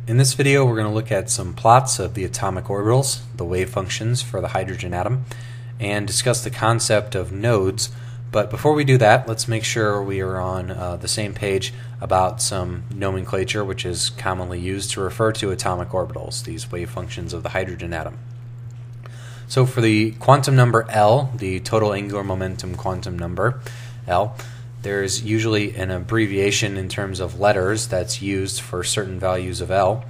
In this video we're going to look at some plots of the atomic orbitals, the wave functions for the hydrogen atom, and discuss the concept of nodes. But before we do that, let's make sure we are on the same page about some nomenclature which is commonly used to refer to atomic orbitals, these wave functions of the hydrogen atom. So for the quantum number L, the total angular momentum quantum number L, there's usually an abbreviation in terms of letters that's used for certain values of L.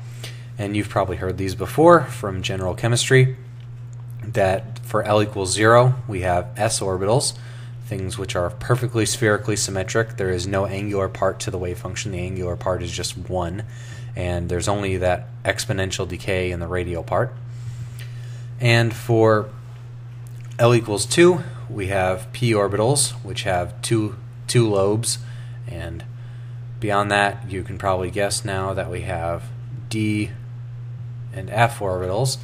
And you've probably heard these before from general chemistry, that for L equals 0, we have s orbitals, things which are perfectly spherically symmetric. There is no angular part to the wave function. The angular part is just 1, and there's only that exponential decay in the radial part. And for L equals 2, we have p orbitals, which have two lobes, and beyond that you can probably guess now that we have d and f orbitals.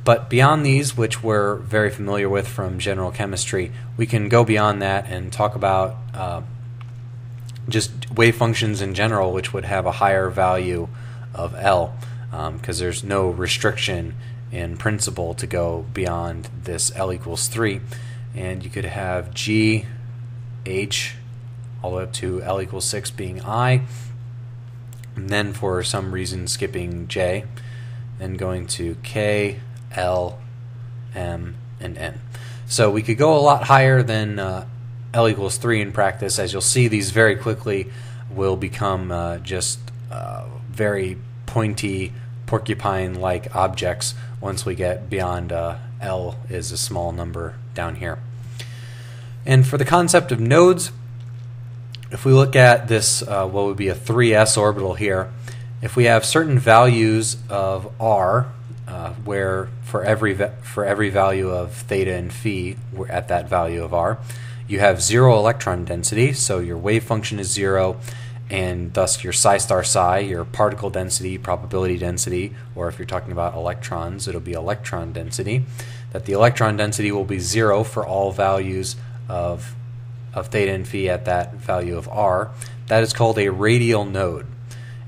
But beyond these, which we're very familiar with from general chemistry, we can go beyond that and talk about just wave functions in general which would have a higher value of L, because there's no restriction in principle to go beyond this L equals 3, and you could have G, H, all the way up to L equals 6 being I, and then for some reason skipping J, then going to K, L, M, and N. So we could go a lot higher than L equals 3 in practice. As you'll see, these very quickly will become just very pointy, porcupine-like objects once we get beyond L is a small number down here. And for the concept of nodes, if we look at this, what would be a 3s orbital here, if we have certain values of r, where for every value of theta and phi, we're at that value of r, you have 0 electron density, so your wave function is 0, and thus your psi star psi, your particle density, probability density, or if you're talking about electrons, it'll be electron density, that the electron density will be 0 for all values of theta and phi at that value of r. That is called a radial node.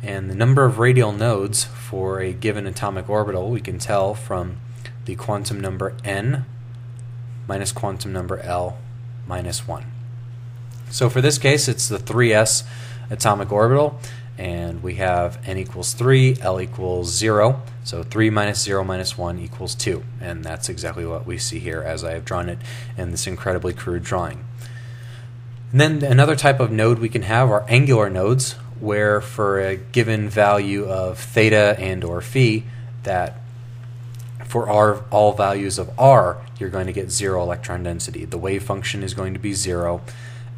And the number of radial nodes for a given atomic orbital we can tell from the quantum number n minus quantum number L minus 1. So for this case, it's the 3s atomic orbital, and we have n equals 3, L equals 0, so 3 minus 0 minus 1 equals 2, and that's exactly what we see here as I have drawn it in this incredibly crude drawing. And then another type of node we can have are angular nodes, where for a given value of theta and or phi, that for all values of r, you're going to get 0 electron density. The wave function is going to be 0,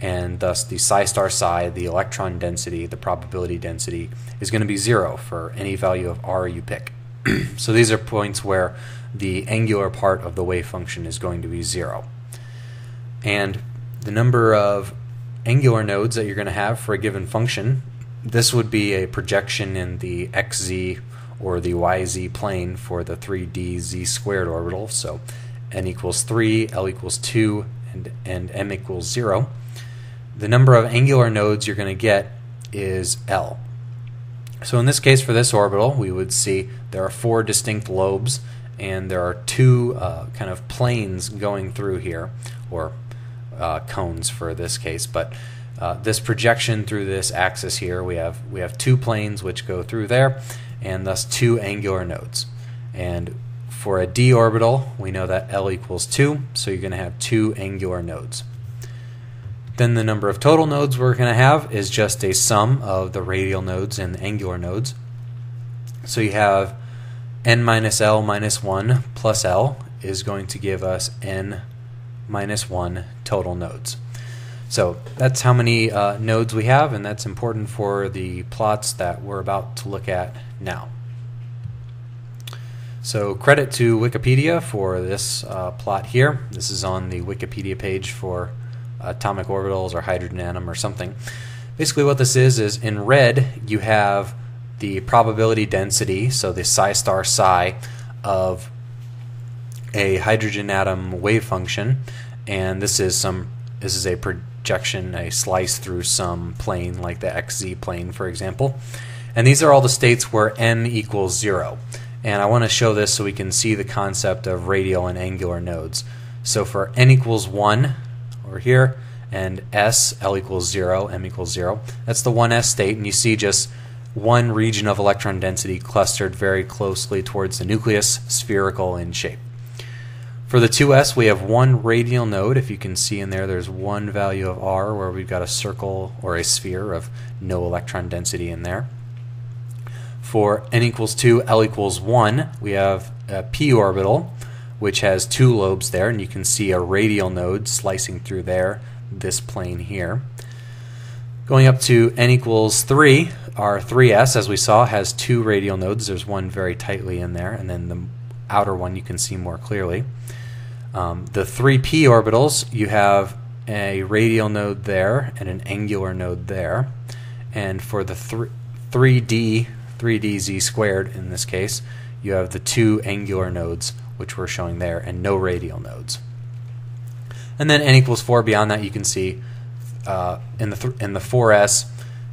and thus the psi star psi, the electron density, the probability density, is going to be 0 for any value of r you pick. So these are points where the angular part of the wave function is going to be 0. And the number of angular nodes that you're going to have for a given function, this would be a projection in the xz or the yz plane for the 3D z squared orbital. So n equals 3, L equals 2, and m equals 0. The number of angular nodes you're going to get is L. So in this case, for this orbital, we would see there are 4 distinct lobes, and there are 2 kind of planes going through here, or cones for this case. But this projection through this axis here, we have 2 planes which go through there, and thus 2 angular nodes. And for a d orbital, we know that L equals 2, so you're going to have 2 angular nodes. Then the number of total nodes we're going to have is just a sum of the radial nodes and the angular nodes. So you have n minus L minus 1 plus L is going to give us n minus 1 total nodes. So that's how many nodes we have, and that's important for the plots that we're about to look at now. So credit to Wikipedia for this plot here. This is on the Wikipedia page for atomic orbitals or hydrogen atom or something. Basically what this is in red you have the probability density, so the psi star psi of a hydrogen atom wave function, and this is a projection, a slice through some plane like the xz plane, for example. And these are all the states where m equals 0. And I want to show this so we can see the concept of radial and angular nodes. So for n equals 1 over here, and s, L equals 0, m equals 0, that's the 1s state, and you see just one region of electron density clustered very closely towards the nucleus, spherical in shape. For the 2s, we have one radial node. If you can see in there, there's one value of r where we've got a circle or a sphere of no electron density in there. For n equals 2, L equals 1, we have a p orbital, which has 2 lobes there, and you can see a radial node slicing through there, this plane here. Going up to n equals 3, our 3s, as we saw, has 2 radial nodes. There's one very tightly in there, and then the outer one you can see more clearly. The 3p orbitals, you have a radial node there and an angular node there. And for the 3d z² in this case, you have the 2 angular nodes, which we're showing there, and no radial nodes. And then n equals 4, beyond that you can see in the 4s,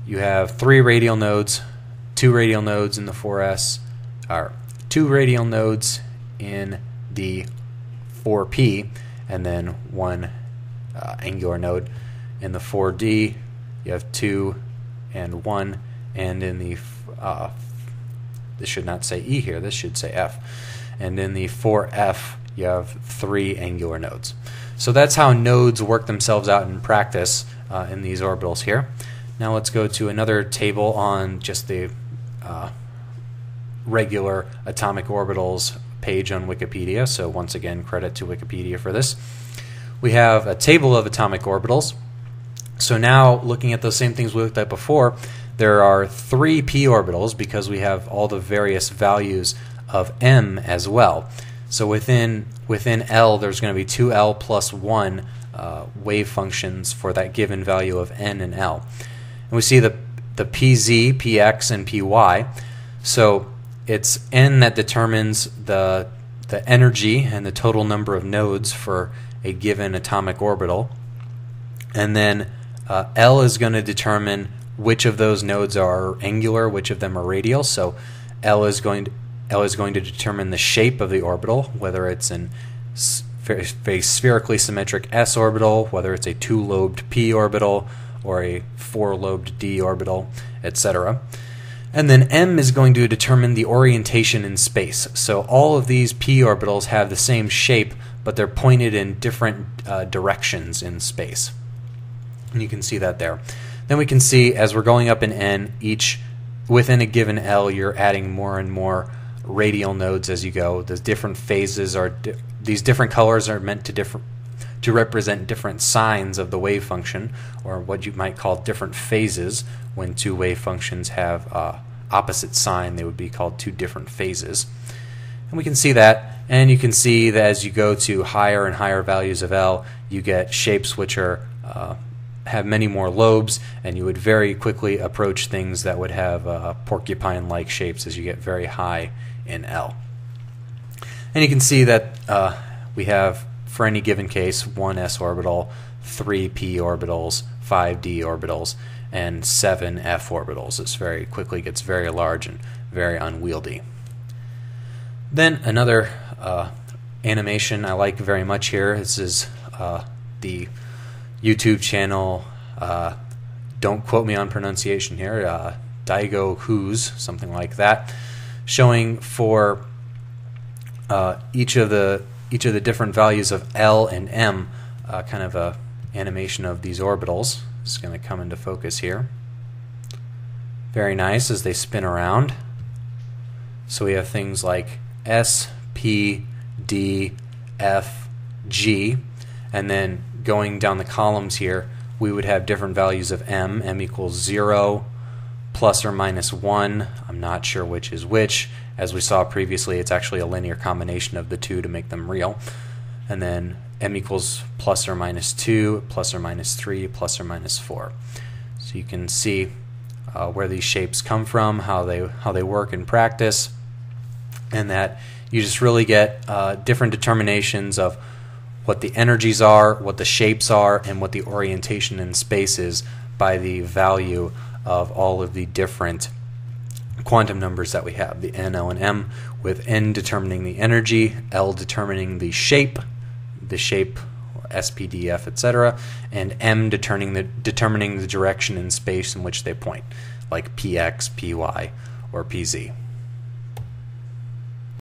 you have 3 radial nodes, 2 radial nodes in the 4s, or 2 radial nodes in the 4p, and then 1 angular node. In the 4d, you have 2 and 1, and in the this should not say E here, this should say F. And in the 4f, you have 3 angular nodes. So that's how nodes work themselves out in practice in these orbitals here. Now let's go to another table on just the regular atomic orbitals page on Wikipedia. So once again, credit to Wikipedia for this. We have a table of atomic orbitals. So now, looking at those same things we looked at before, there are 3 p orbitals because we have all the various values of m as well. So within L, there's going to be 2L plus 1 wave functions for that given value of n and L. And we see the pz, px, and py. So it's n that determines the energy and the total number of nodes for a given atomic orbital. And then L is going to determine which of those nodes are angular, which of them are radial. So L is going to determine the shape of the orbital, whether it's a spherically symmetric s orbital, whether it's a 2-lobed p orbital, or a 4-lobed d orbital, etc. And then m is going to determine the orientation in space. So all of these p orbitals have the same shape, but they're pointed in different directions in space. And you can see that there. Then we can see, as we're going up in n, within a given L, you're adding more and more radial nodes as you go. The different phases are these different colors are meant to represent different signs of the wave function, or what you might call different phases. When 2 wave functions have opposite sign, they would be called 2 different phases. And we can see that, and you can see that as you go to higher and higher values of L, you get shapes which are have many more lobes, and you would very quickly approach things that would have porcupine-like shapes as you get very high in L. And you can see that we have, for any given case, 1 s orbital, 3 p orbitals, 5 d orbitals, and 7 f orbitals. This very quickly gets very large and very unwieldy. Then another animation I like very much here. This is the YouTube channel, don't quote me on pronunciation here, Daigo Who's, something like that, showing for each of the different values of L and M, kind of a animation of these orbitals. It's going to come into focus here. Very nice as they spin around. So we have things like S, P, D, F, G, and then going down the columns here, we would have different values of m. M equals 0, plus or minus 1. I'm not sure which is which. As we saw previously, it's actually a linear combination of the two to make them real. And then m equals plus or minus 2, plus or minus 3, plus or minus 4. So you can see where these shapes come from, how they work in practice, and that you just really get different determinations of what the energies are, what the shapes are, and what the orientation in space is by the value of all of the different quantum numbers that we have, the n, l, and m, with n determining the energy, l determining the shape, SPDF, etc., and m determining the direction in space in which they point, like px, py, or pz.